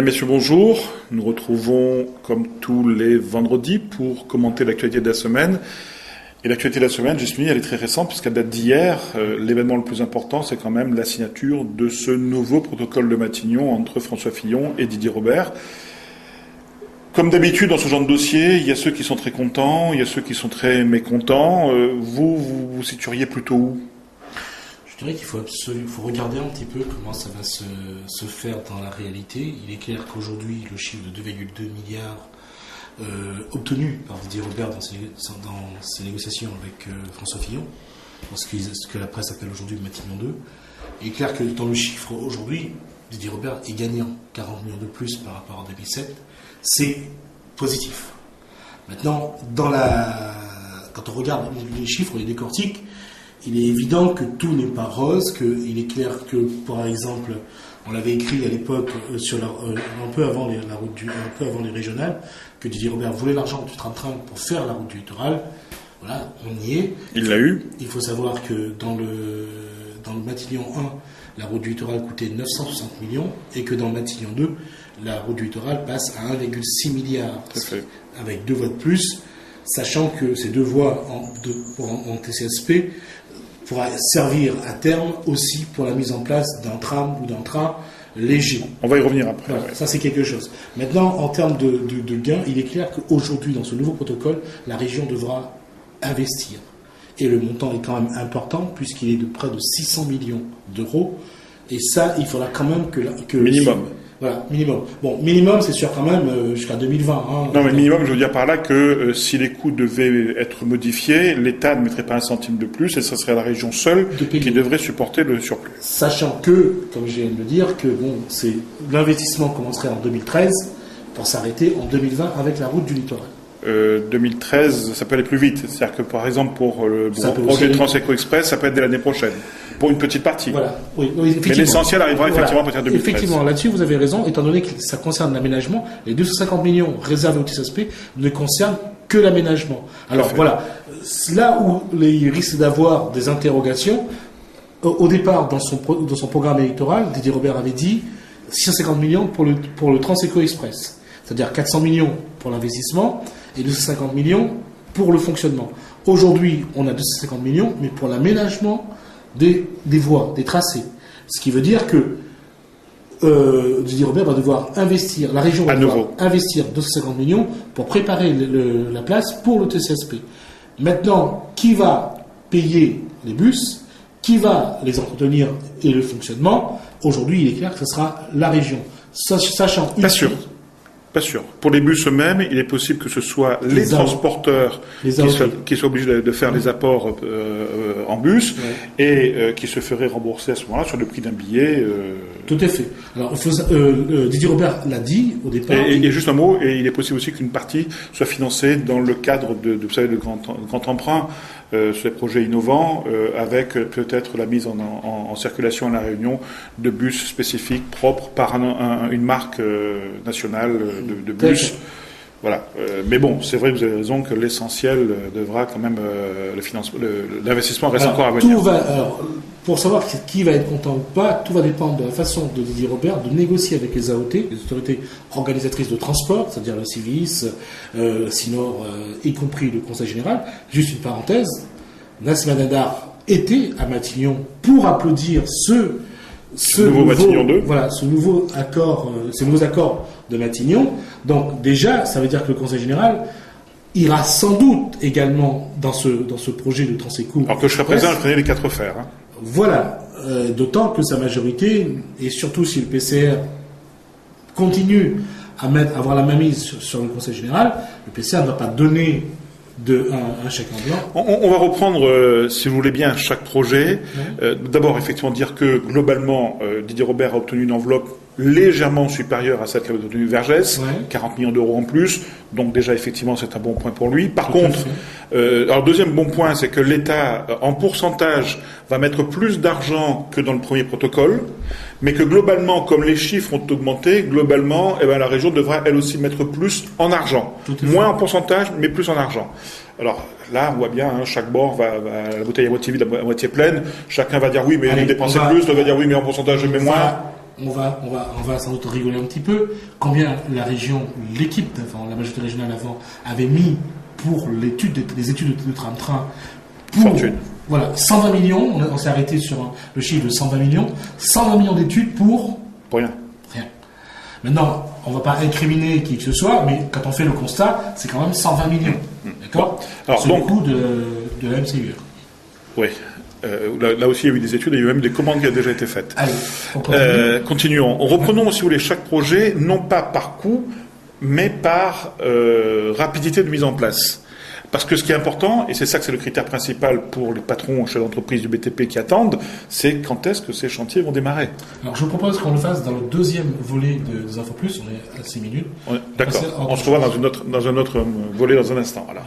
Mesdames, Messieurs, bonjour. Nous retrouvons comme tous les vendredis pour commenter l'actualité de la semaine. Et l'actualité de la semaine, Jasmine, elle est très récente puisqu'elle date d'hier. L'événement le plus important, c'est quand même la signature de ce nouveau protocole de Matignon entre François Fillon et Didier Robert. Comme d'habitude, dans ce genre de dossier, il y a ceux qui sont très contents, il y a ceux qui sont très mécontents. Vous situeriez plutôt où ? Je dirais qu'il faut regarder un petit peu comment ça va se faire dans la réalité. Il est clair qu'aujourd'hui, le chiffre de 2,2 milliards obtenu par Didier Robert dans ses négociations avec François Fillon, ce que la presse appelle aujourd'hui Matignon 2, il est clair que dans le chiffre aujourd'hui, Didier Robert est gagnant, 40 millions de plus par rapport à 2007, c'est positif. Maintenant, quand on regarde les chiffres, on les décortique, il est évident que tout n'est pas rose, qu'il est clair que, par exemple, on l'avait écrit à l'époque un peu avant les régionales, que Didier Robert voulait l'argent du train-train pour faire la route du littoral. Voilà, on y est. Il l'a eu. Il faut savoir que dans le Matignon 1, la route du littoral coûtait 960 millions et que dans le Matignon 2, la route du littoral passe à 1,6 milliard, avec 2 voies de plus, sachant que ces 2 voies en TCSP pourra servir à terme aussi pour la mise en place d'un tram ou d'un train léger. On va y revenir après. Voilà, ça c'est quelque chose. Maintenant, en termes de gains, il est clair qu'aujourd'hui, dans ce nouveau protocole, la région devra investir. Et le montant est quand même important, puisqu'il est de près de 600 millions d'euros. Et ça, il faudra quand même que minimum. Voilà, minimum. Bon, minimum, c'est sûr quand même jusqu'à 2020. Non, mais minimum, je veux dire par là que si les coûts devaient être modifiés, l'État ne mettrait pas un centime de plus et ce serait la région seule qui devrait supporter le surplus. Sachant que, comme je viens de le dire, que l'investissement commencerait en 2013 pour s'arrêter en 2020 avec la route du littoral. 2013, ça peut aller plus vite. C'est-à-dire que, par exemple, pour le projet Transeco Express, ça peut être dès l'année prochaine. Pour une petite partie. Voilà. Oui, mais l'essentiel arrivera effectivement à partir de 2013. Effectivement, là-dessus, vous avez raison. Étant donné que ça concerne l'aménagement, les 250 millions réservés au TCSP ne concernent que l'aménagement. Alors voilà. Là où il risque d'avoir des interrogations, au départ, dans son programme électoral, Didier Robert avait dit 650 millions pour le Transeco Express. C'est-à-dire 400 millions pour l'investissement et 250 millions pour le fonctionnement. Aujourd'hui, on a 250 millions, mais pour l'aménagement des voies, des tracés. Ce qui veut dire que Didier Robert va devoir investir, la région va devoir investir 250 millions pour préparer la place pour le TCSP. Maintenant, qui va payer les bus, qui va les entretenir et le fonctionnement? Aujourd'hui, il est clair que ce sera la région. Sachant Pas sûr. Pour les bus eux-mêmes, il est possible que ce soit les transporteurs qui soient obligés de faire les apports en bus et qui se feraient rembourser à ce moment-là sur le prix d'un billet. Tout à fait. Alors, Didier Robert l'a dit au départ. Et juste un mot, et il est possible aussi qu'une partie soit financée dans le cadre vous savez, de grand emprunt sur les projets innovants, avec peut-être la mise en circulation à La Réunion de bus spécifiques propres par une marque nationale de bus. Voilà. Mais bon, c'est vrai que vous avez raison que l'essentiel devra quand même l'investissement reste encore à venir. Alors, pour savoir qui va être content ou pas, tout va dépendre de la façon de Didier Robert de négocier avec les AOT, les autorités organisatrices de transport, c'est-à-dire le CIVIS, SINOR, y compris le Conseil général. Juste une parenthèse, Nassimah Dindar était à Matignon pour applaudir ce nouveau Matignon 2. Voilà, ces nouveaux accords de Matignon. Donc déjà, ça veut dire que le Conseil général ira sans doute également dans ce projet de Transeco. Alors que je serais présent, je prenais les 4 fers. Voilà, d'autant que sa majorité, et surtout si le PCR continue à avoir la mainmise sur le Conseil général, le PCR ne va pas donner un chèque en blanc. On va reprendre, si vous voulez bien, chaque projet. D'abord, effectivement, dire que globalement, Didier Robert a obtenu une enveloppe légèrement supérieure à celle qu'avait obtenue Vergès, 40 millions d'euros en plus. Donc déjà, effectivement, c'est un bon point pour lui. Par contre, alors deuxième bon point, c'est que l'État, en pourcentage, va mettre plus d'argent que dans le premier protocole, mais que globalement, comme les chiffres ont augmenté, globalement, la région devra elle aussi mettre plus en argent. Moins en pourcentage, mais plus en argent. Alors là, on voit bien, chaque bord va la bouteille à moitié vide, à moitié pleine. Chacun va dire oui, mais il dépensait plus. L'autre va dire oui, mais en pourcentage, je mets moins. on va sans doute rigoler un petit peu. Combien la région, l'équipe, enfin, la majorité régionale avant, avait mis pour les études de tram-train pour, fortune. Voilà, 120 millions, on s'est arrêté sur le chiffre de 120 millions. 120 millions d'études pour rien. Maintenant, on ne va pas incriminer qui que ce soit, mais quand on fait le constat, c'est quand même 120 millions. D'accord. Alors, c'est le coût de la MCU. Oui. Là aussi, il y a eu des études, il y a eu même des commandes qui ont déjà été faites. Allez, continuons. Reprenons, si vous voulez, chaque projet, non pas par coût, mais par rapidité de mise en place. Parce que ce qui est important, et c'est ça que c'est le critère principal pour les patrons, chefs d'entreprise du BTP qui attendent, c'est quand est-ce que ces chantiers vont démarrer. Alors je vous propose qu'on le fasse dans le deuxième volet des Info Plus, on est à 6 minutes. D'accord, on se revoit dans un autre volet dans un instant. Voilà.